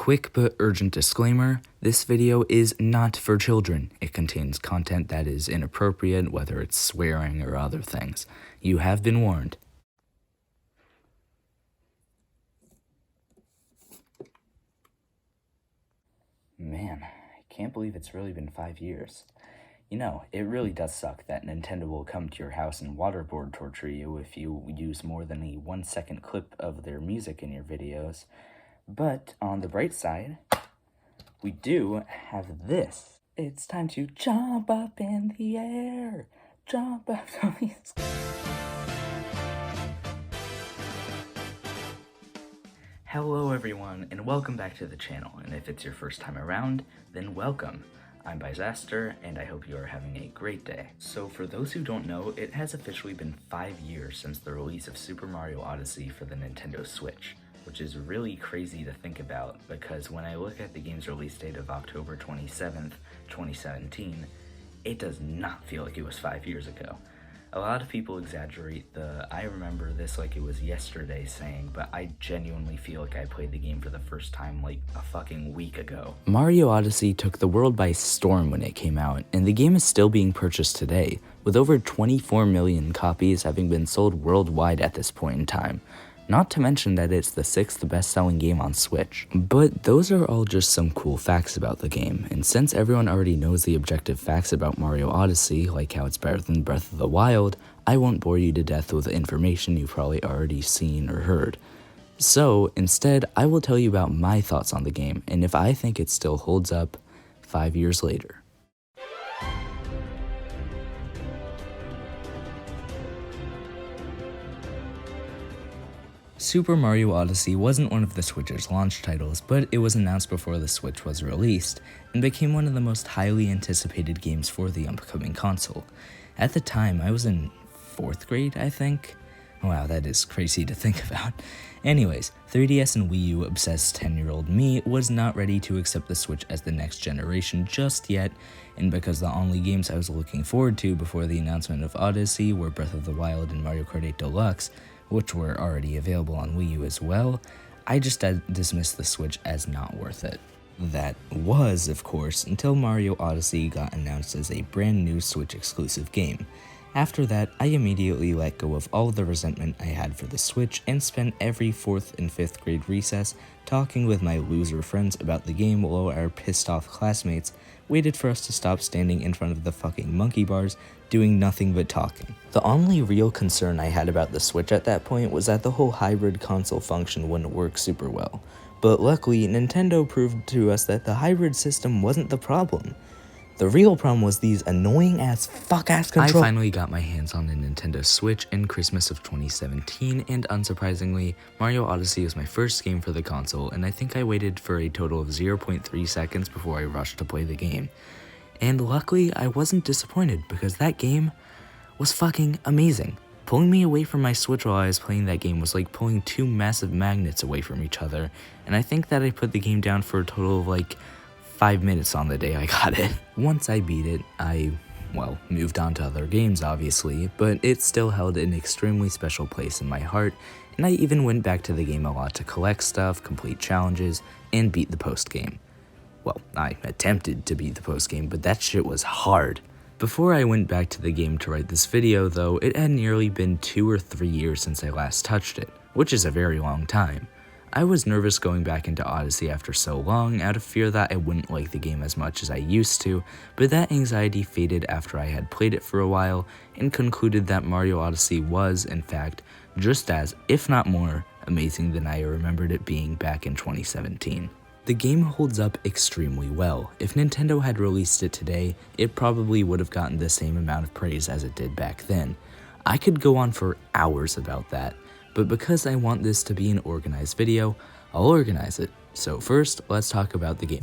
Quick but urgent disclaimer, this video is not for children. It contains content that is inappropriate, whether it's swearing or other things. You have been warned. Man, I can't believe it's really been 5 years. You know, it really does suck that Nintendo will come to your house and waterboard torture you if you use more than a 1-second clip of their music in your videos. But on the bright side, we do have this. It's time to jump up in the air. Jump up. Hello everyone, and welcome back to the channel. And if it's your first time around, then welcome. I'm Bizaster, and I hope you are having a great day. So for those who don't know, it has officially been 5 years since the release of Super Mario Odyssey for the Nintendo Switch, which is really crazy to think about because when I look at the game's release date of October 27th, 2017, it does not feel like it was 5 years ago. A lot of people exaggerate the "I remember this like it was yesterday" saying, but I genuinely feel like I played the game for the first time like a fucking week ago. Mario Odyssey took the world by storm when it came out, and the game is still being purchased today, with over 24 million copies having been sold worldwide at this point in time. Not to mention that it's the 6th best-selling game on Switch. But those are all just some cool facts about the game, and since everyone already knows the objective facts about Mario Odyssey, like how it's better than Breath of the Wild, I won't bore you to death with information you've probably already seen or heard. So, instead, I will tell you about my thoughts on the game, and if I think it still holds up 5 years later. Super Mario Odyssey wasn't one of the Switch's launch titles, but it was announced before the Switch was released, and became one of the most highly anticipated games for the upcoming console. At the time, I was in 4th grade, I think? Wow, that is crazy to think about. Anyways, 3DS and Wii U obsessed 10-year-old me was not ready to accept the Switch as the next generation just yet, and because the only games I was looking forward to before the announcement of Odyssey were Breath of the Wild and Mario Kart 8 Deluxe, which were already available on Wii U as well, I just dismissed the Switch as not worth it. That was, of course, until Mario Odyssey got announced as a brand new Switch exclusive game. After that, I immediately let go of all the resentment I had for the Switch and spent every 4th and 5th grade recess talking with my loser friends about the game while our pissed off classmates waited for us to stop standing in front of the fucking monkey bars doing nothing but talking. The only real concern I had about the Switch at that point was that the whole hybrid console function wouldn't work super well. But luckily, Nintendo proved to us that the hybrid system wasn't the problem. The real problem was these annoying ass fuck-ass controls. I finally got my hands on the Nintendo Switch in Christmas of 2017, and unsurprisingly, Mario Odyssey was my first game for the console, and I think I waited for a total of 0.3 seconds before I rushed to play the game. And luckily, I wasn't disappointed because that game was fucking amazing. Pulling me away from my Switch while I was playing that game was like pulling two massive magnets away from each other, and I think that I put the game down for a total of like 5 minutes on the day I got it. Once I beat it, I moved on to other games obviously, but it still held an extremely special place in my heart, and I even went back to the game a lot to collect stuff, complete challenges, and beat the post-game. Well, I attempted to beat the post-game, but that shit was hard. Before I went back to the game to write this video though, it had nearly been 2 or 3 years since I last touched it, which is a very long time. I was nervous going back into Odyssey after so long out of fear that I wouldn't like the game as much as I used to, but that anxiety faded after I had played it for a while and concluded that Mario Odyssey was, in fact, just as, if not more, amazing than I remembered it being back in 2017. The game holds up extremely well. If Nintendo had released it today, it probably would have gotten the same amount of praise as it did back then. I could go on for hours about that, but because I want this to be an organized video, I'll organize it. So first, let's talk about the game.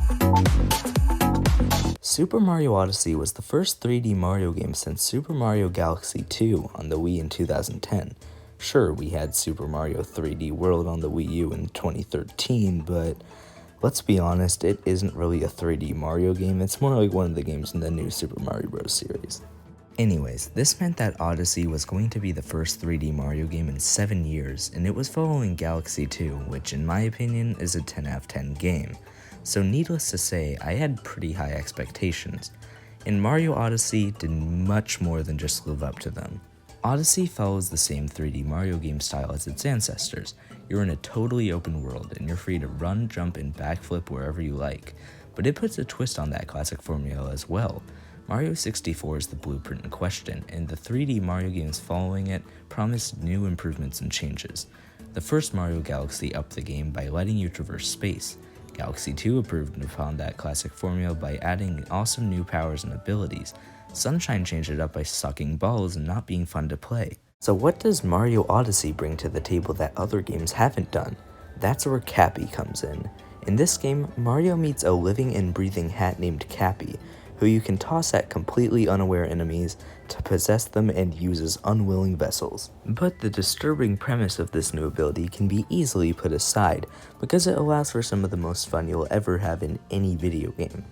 Super Mario Odyssey was the first 3D Mario game since Super Mario Galaxy 2 on the Wii in 2010. Sure, we had Super Mario 3D World on the Wii U in 2013, but let's be honest, it isn't really a 3D Mario game, it's more like one of the games in the new Super Mario Bros. Series. Anyways, this meant that Odyssey was going to be the first 3D Mario game in 7 years, and it was following Galaxy 2, which in my opinion is a 10 out of 10 game. So needless to say, I had pretty high expectations, and Mario Odyssey did much more than just live up to them. Odyssey follows the same 3D Mario game style as its ancestors. You're in a totally open world, and you're free to run, jump, and backflip wherever you like, but it puts a twist on that classic formula as well. Mario 64 is the blueprint in question, and the 3D Mario games following it promised new improvements and changes. The first Mario Galaxy upped the game by letting you traverse space. Galaxy 2 improved upon that classic formula by adding awesome new powers and abilities. Sunshine changed it up by sucking balls and not being fun to play. So what does Mario Odyssey bring to the table that other games haven't done? That's where Cappy comes in. In this game, Mario meets a living and breathing hat named Cappy, who you can toss at completely unaware enemies to possess them and use as unwilling vessels. But the disturbing premise of this new ability can be easily put aside because it allows for some of the most fun you'll ever have in any video game.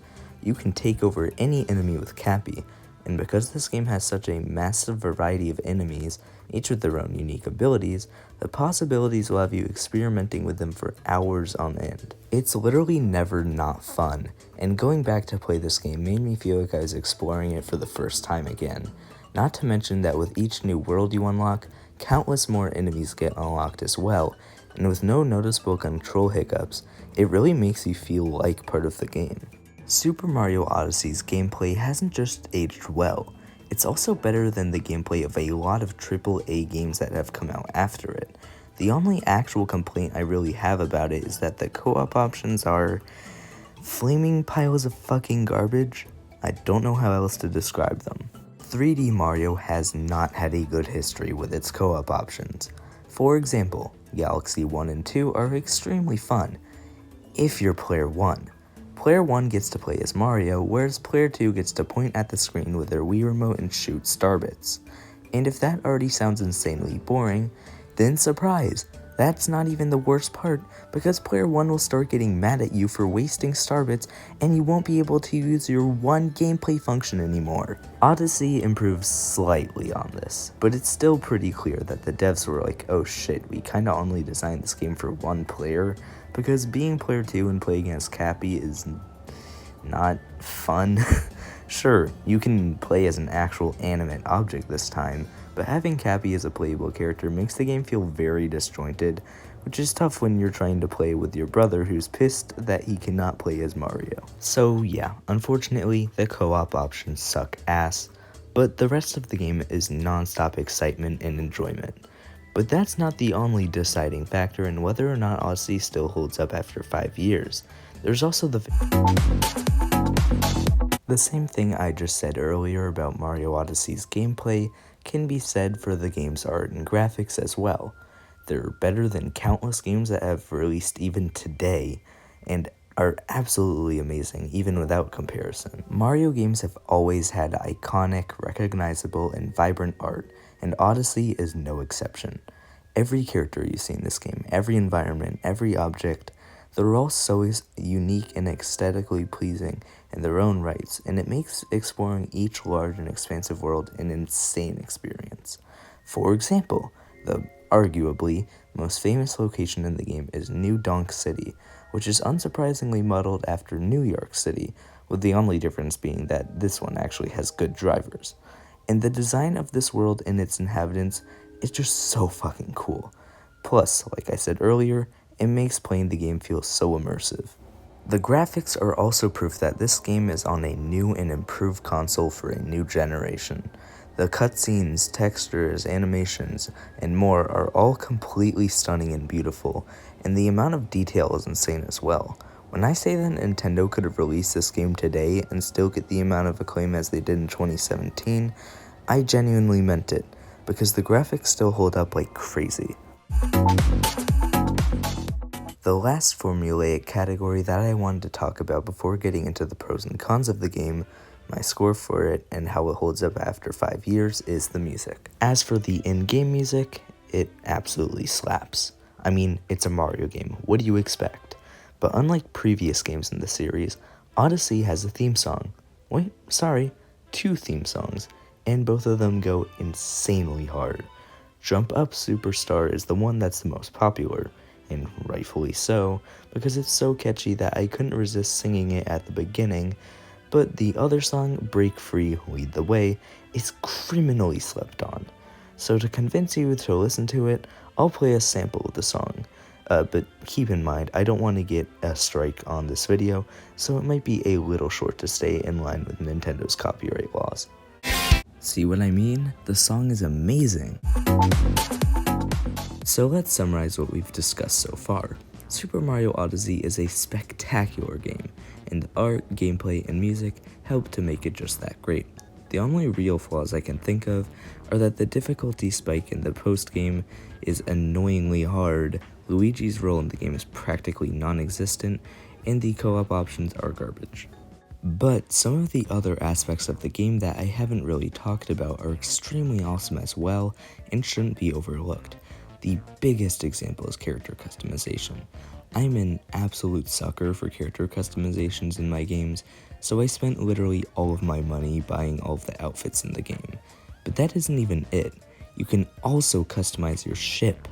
You can take over any enemy with Cappy, and because this game has such a massive variety of enemies, each with their own unique abilities, the possibilities will have you experimenting with them for hours on end. It's literally never not fun, and going back to play this game made me feel like I was exploring it for the first time again. Not to mention that with each new world you unlock, countless more enemies get unlocked as well, and with no noticeable control hiccups, it really makes you feel like part of the game. Super Mario Odyssey's gameplay hasn't just aged well, it's also better than the gameplay of a lot of AAA games that have come out after it. The only actual complaint I really have about it is that the co-op options are flaming piles of fucking garbage. I don't know how else to describe them. 3D Mario has not had a good history with its co-op options. For example, Galaxy 1 and 2 are extremely fun, if you're player 1. Player 1 gets to play as Mario, whereas player 2 gets to point at the screen with their Wii remote and shoot starbits. And if that already sounds insanely boring, then surprise, that's not even the worst part, because player 1 will start getting mad at you for wasting starbits and you won't be able to use your one gameplay function anymore. Odyssey improves slightly on this, but it's still pretty clear that the devs were like, oh shit, we kinda only designed this game for one player, because being player 2 and playing as Cappy is not fun. Sure, you can play as an actual animate object this time, but having Cappy as a playable character makes the game feel very disjointed, which is tough when you're trying to play with your brother who's pissed that he cannot play as Mario. So yeah, unfortunately, the co-op options suck ass, but the rest of the game is non-stop excitement and enjoyment. But that's not the only deciding factor in whether or not Odyssey still holds up after 5 years. There's also the same thing I just said earlier about Mario Odyssey's gameplay can be said for the game's art and graphics as well. They're better than countless games that have released even today, and are absolutely amazing even without comparison. Mario games have always had iconic, recognizable, and vibrant art, and Odyssey is no exception. Every character you see in this game, every environment, every object, they're all so unique and aesthetically pleasing in their own rights, and it makes exploring each large and expansive world an insane experience. For example, the arguably most famous location in the game is New Donk City, which is unsurprisingly modeled after New York City, with the only difference being that this one actually has good drivers. And the design of this world and its inhabitants is just so fucking cool. Plus, like I said earlier, it makes playing the game feel so immersive. The graphics are also proof that this game is on a new and improved console for a new generation. The cutscenes, textures, animations, and more are all completely stunning and beautiful, and the amount of detail is insane as well. When I say that Nintendo could have released this game today and still get the amount of acclaim as they did in 2017, I genuinely meant it, because the graphics still hold up like crazy. The last formulaic category that I wanted to talk about before getting into the pros and cons of the game, my score for it, and how it holds up after 5 years, is the music. As for the in-game music, it absolutely slaps. I mean, it's a Mario game, what do you expect? But unlike previous games in the series, Odyssey has a theme song. Wait, sorry, 2 theme songs. and both of them go insanely hard. Jump Up Superstar is the one that's the most popular, and rightfully so, because it's so catchy that I couldn't resist singing it at the beginning, but the other song, Break Free, Lead the Way, is criminally slept on. So to convince you to listen to it, I'll play a sample of the song. But keep in mind, I don't want to get a strike on this video, so it might be a little short to stay in line with Nintendo's copyright laws. See what I mean? The song is amazing. So let's summarize what we've discussed so far. Super Mario Odyssey is a spectacular game, and the art, gameplay, and music help to make it just that great. The only real flaws I can think of are that the difficulty spike in the post-game is annoyingly hard, Luigi's role in the game is practically non-existent, and the co-op options are garbage. But some of the other aspects of the game that I haven't really talked about are extremely awesome as well and shouldn't be overlooked. The biggest example is character customization. I'm an absolute sucker for character customizations in my games, so I spent literally all of my money buying all of the outfits in the game. But that isn't even it. You can also customize your ship.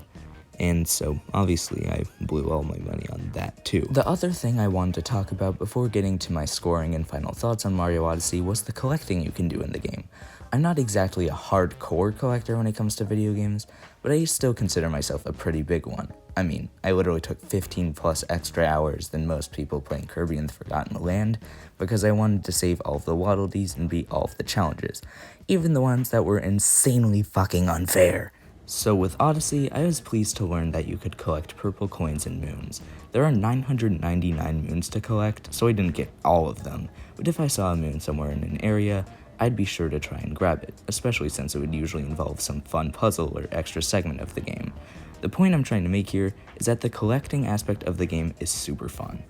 And so, obviously, I blew all my money on that too. The other thing I wanted to talk about before getting to my scoring and final thoughts on Mario Odyssey was the collecting you can do in the game. I'm not exactly a hardcore collector when it comes to video games, but I still consider myself a pretty big one. I mean, I literally took 15 plus extra hours than most people playing Kirby and the Forgotten Land because I wanted to save all of the Waddle Dees and beat all of the challenges, even the ones that were insanely fucking unfair. So with Odyssey, I was pleased to learn that you could collect purple coins and moons. There are 999 moons to collect, so I didn't get all of them, but if I saw a moon somewhere in an area, I'd be sure to try and grab it, especially since it would usually involve some fun puzzle or extra segment of the game. The point I'm trying to make here is that the collecting aspect of the game is super fun.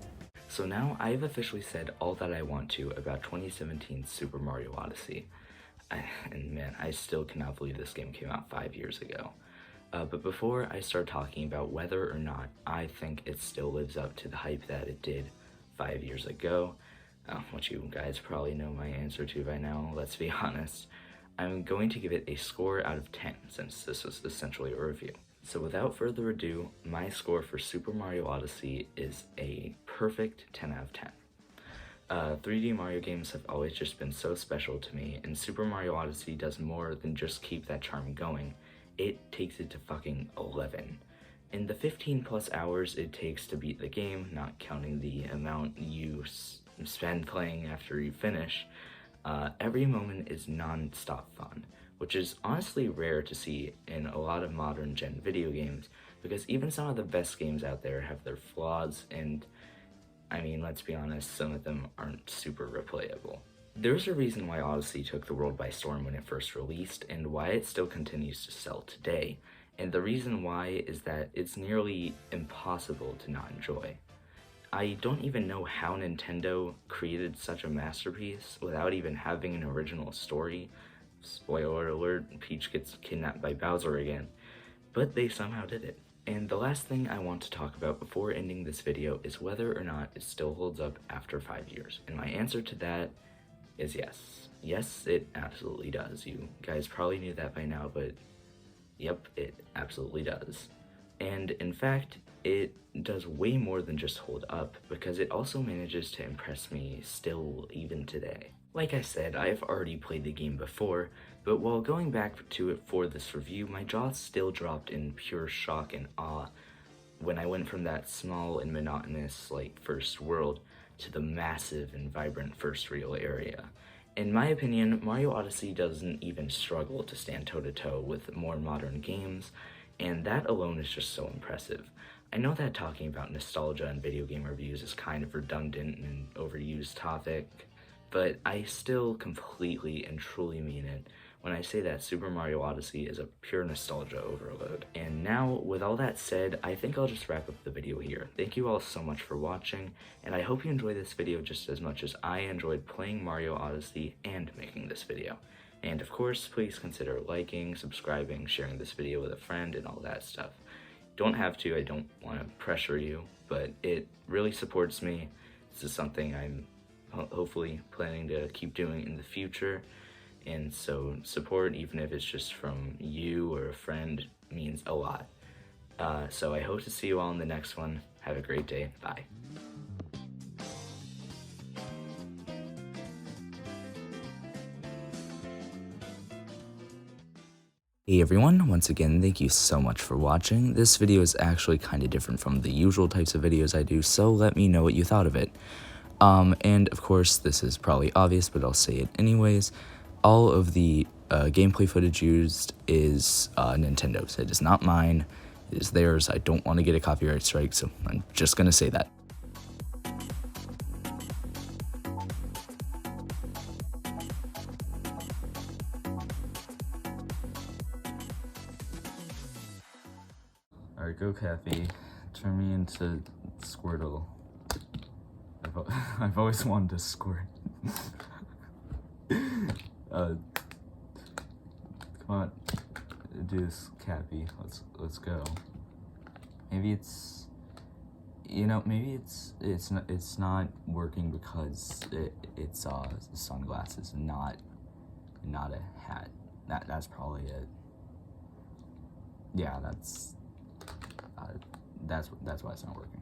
So now I've officially said all that I want to about 2017's Super Mario Odyssey. And man, I still cannot believe this game came out 5 years ago. But before I start talking about whether or not I think it still lives up to the hype that it did 5 years ago, which you guys probably know my answer to by now, let's be honest, I'm going to give it a score out of 10 since this was essentially a review. So without further ado, my score for Super Mario Odyssey is a perfect 10 out of 10. 3D Mario games have always just been so special to me, and Super Mario Odyssey does more than just keep that charm going. It takes it to fucking 11. In the 15 plus hours it takes to beat the game, not counting the amount you spend playing after you finish, every moment is non-stop fun, which is honestly rare to see in a lot of modern gen video games, because even some of the best games out there have their flaws, and I mean, let's be honest, some of them aren't super replayable. There's a reason why Odyssey took the world by storm when it first released, and why it still continues to sell today. And the reason why is that it's nearly impossible to not enjoy. I don't even know how Nintendo created such a masterpiece without even having an original story. Spoiler alert, Peach gets kidnapped by Bowser again. But they somehow did it. And the last thing I want to talk about before ending this video is whether or not it still holds up after 5 years. And my answer to that is yes. Yes, it absolutely does. You guys probably knew that by now, but yep, it absolutely does. And in fact, it does way more than just hold up, because it also manages to impress me still even today. Like I said, I've already played the game before, but while going back to it for this review, my jaw still dropped in pure shock and awe when I went from that small and monotonous, first world to the massive and vibrant first real area. In my opinion, Mario Odyssey doesn't even struggle to stand toe-to-toe with more modern games, and that alone is just so impressive. I know that talking about nostalgia in video game reviews is kind of redundant and overused topic, but I still completely and truly mean it when I say that Super Mario Odyssey is a pure nostalgia overload. And now, with all that said, I think I'll just wrap up the video here. Thank you all so much for watching, and I hope you enjoyed this video just as much as I enjoyed playing Mario Odyssey and making this video. And of course, please consider liking, subscribing, sharing this video with a friend, and all that stuff. Don't have to, I don't want to pressure you, but it really supports me. This is something I'm hopefully planning to keep doing in the future, and so support, even if it's just from you or a friend, means a lot. So I hope to see you all in the next one. Have a great day. Bye. Hey everyone, once again, thank you so much for watching. This video is actually kind of different from the usual types of videos I do, so let me know what you thought of it. And of course, this is probably obvious, but I'll say it anyways. All of the gameplay footage used is Nintendo's. It is not mine. It is theirs. I don't want to get a copyright strike, so I'm just gonna say that. Alright, go Kathy. Turn me into Squirtle. I've always wanted to squirt. Come on, do this, Cappy. Let's go. Maybe it's, maybe it's not working because it's sunglasses, not a hat. That's probably it. Yeah, that's why it's not working.